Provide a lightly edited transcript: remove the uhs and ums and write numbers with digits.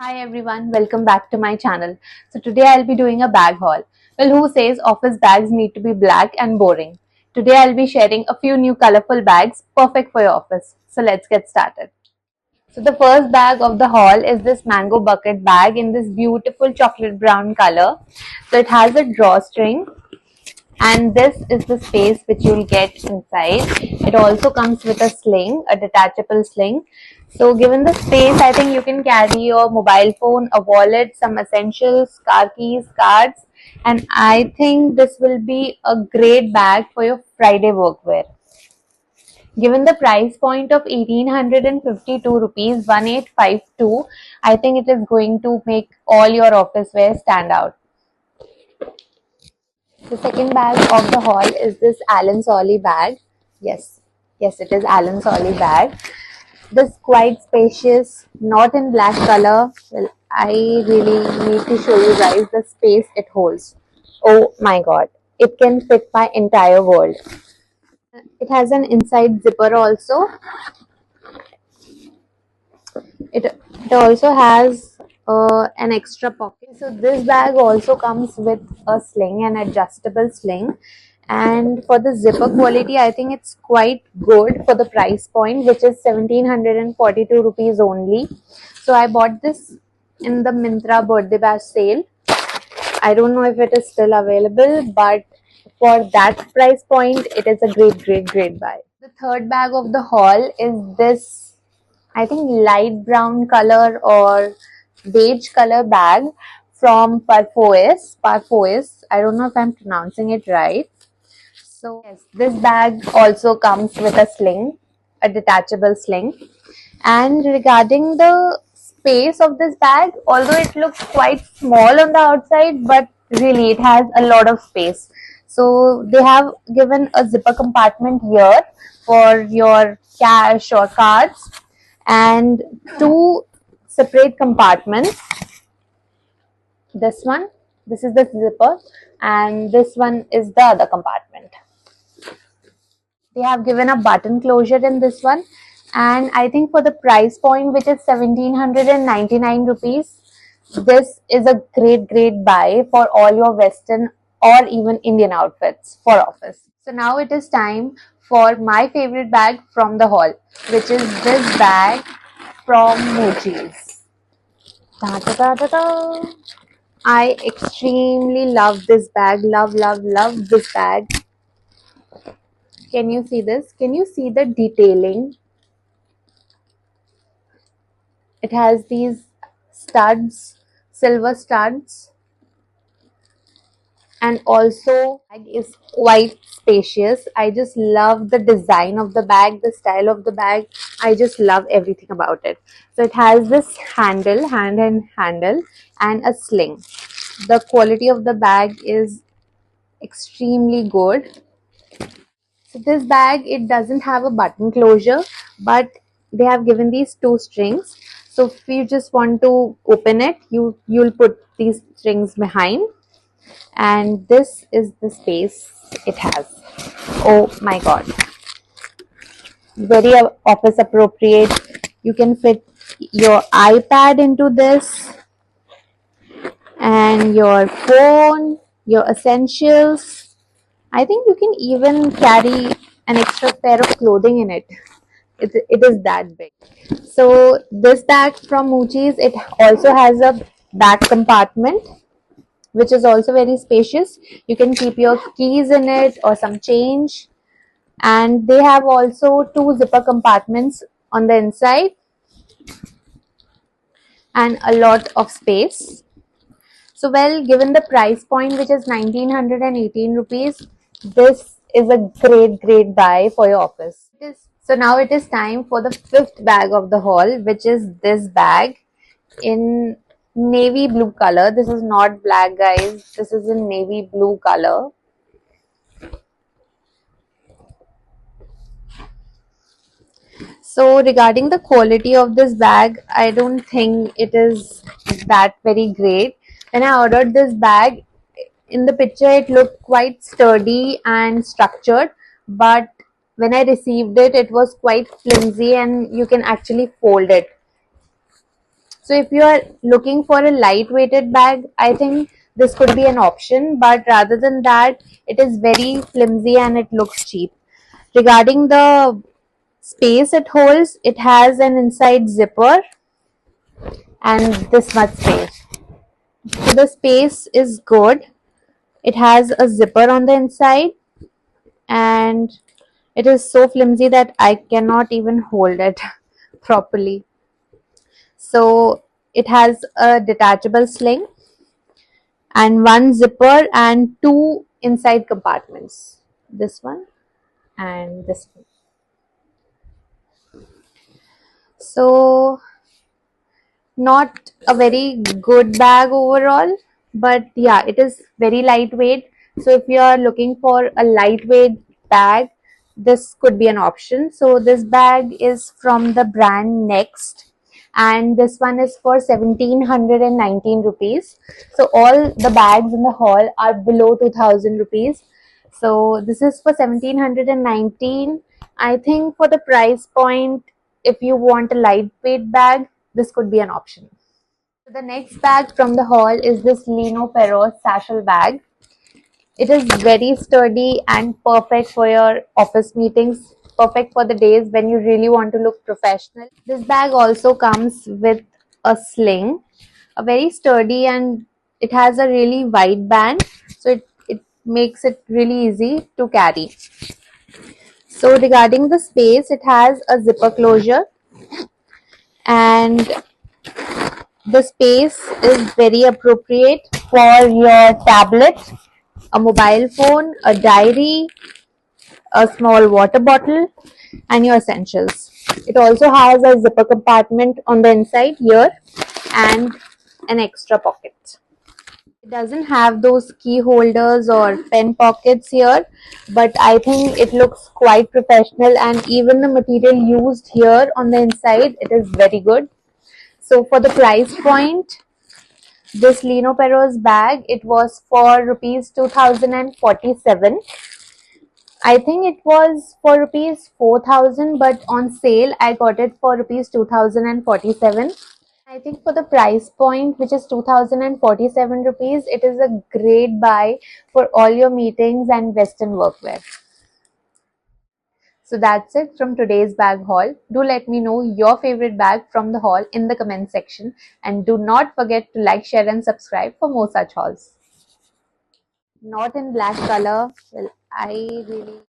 Hi everyone, welcome back to my channel. So today I'll be doing a bag haul. Well, who says office bags need to be black and boring? Today I'll be sharing a few new colorful bags perfect for your office. So let's get started. So the first bag of the haul is this mango bucket bag in this beautiful chocolate brown color. So it has a drawstring and this is the space which you'll get inside. It also comes with a sling, a detachable sling. So given the space, I think you can carry your mobile phone, a wallet, some essentials, car keys, cards, and I think this will be a great bag for your Friday workwear. Given the price point of 1852 rupees 1852, I think it is going to make all your office wear stand out. The second bag of the haul is this Allen Solly bag. Yes, it is Allen Solly bag. This quite spacious, not in black color. Well, I really need to show you guys the space it holds. Oh my god, it can fit my entire world. It has an inside zipper also. It also has an extra pocket. So this bag also comes with a sling, an adjustable sling. And for the zipper quality, I think it's quite good for the price point, which is 1742 rupees only. So I bought this in the Myntra birthday bash sale. I don't know if it is still available, but for that price point, it is a great buy. The third bag of the haul is this, I think, light brown color or beige color bag from Parfois. Parfois. I don't know if I'm pronouncing it right. So yes, this bag also comes with a sling, a detachable sling. And regarding the space of this bag, although it looks quite small on the outside, but really it has a lot of space. So they have given a zipper compartment here for your cash or cards and two separate compartments. This is the zipper, and this one is the other compartment. They have given a button closure in this one, and I think for the price point, which is 1799 rupees, this is a great buy for all your Western or even Indian outfits for office. So now it is time for my favorite bag from the haul, which is this bag from Muji's. Da, da, da, da, da. I extremely love this bag. Love this bag. Can you see this? Can you see the detailing? It has these studs, silver studs, and also bag is quite spacious. I just love the design of the bag, the style of the bag. I just love everything about it. So it has this handle, handle, and a sling. The quality of the bag is extremely good. So this bag, it doesn't have a button closure, but they have given these two strings. So if you just want to open it, you'll put these strings behind, and this is the space it has. Oh my god, very office appropriate. You can fit your iPad into this and your phone, your essentials. I think you can even carry an extra pair of clothing in it. It is that big. So this bag from Muji's, it also has a back compartment, which is also very spacious. You can keep your keys in it or some change. And they have also two zipper compartments on the inside and a lot of space. So well, given the price point, which is 1918 rupees, this is a great buy for your office. So now it is time for the fifth bag of the haul, which is this bag in navy blue color. This is not black, guys. This is in navy blue color. So regarding the quality of this bag, I don't think it is that very great. When I ordered this bag, in the picture it looked quite sturdy and structured, but when I received it, it was quite flimsy and you can actually fold it. So if you are looking for a lightweighted bag, I think this could be an option, but rather than that, it is very flimsy and it looks cheap. Regarding the space it holds, it has an inside zipper and this much space. So the space is good. It has a zipper on the inside and it is so flimsy that I cannot even hold it properly. So it has a detachable sling and one zipper and two inside compartments. This one and this one. So not a very good bag overall, but yeah, it is very lightweight. So if you are looking for a lightweight bag, this could be an option. So this bag is from the brand Next and this one is for 1719 rupees. So all the bags in the haul are below 2000 rupees. So this is for 1719. I think for the price point, if you want a lightweight bag, this could be an option. The next bag from the haul is this Lino Perros satchel bag. It is very sturdy and perfect for your office meetings, perfect for the days when you really want to look professional. This bag also comes with a sling, a very sturdy, and it has a really wide band, so it makes it really easy to carry. So regarding the space, it has a zipper closure and the space is very appropriate for your tablet, a mobile phone, a diary, a small water bottle, and your essentials. It also has a zipper compartment on the inside here and an extra pocket. It doesn't have those key holders or pen pockets here, but I think it looks quite professional, and even the material used here on the inside, it is very good. So for the price point, this Lino Perros bag, it was for rupees 2047. I think it was for rupees 4000, but on sale I got it for rupees 2047. I think for the price point, which is 2047 rupees, it is a great buy for all your meetings and western workwear. So that's it from today's bag haul. Do let me know your favorite bag from the haul in the comment section, and do not forget to like, share and subscribe for more such hauls. Not in black color. Well, I really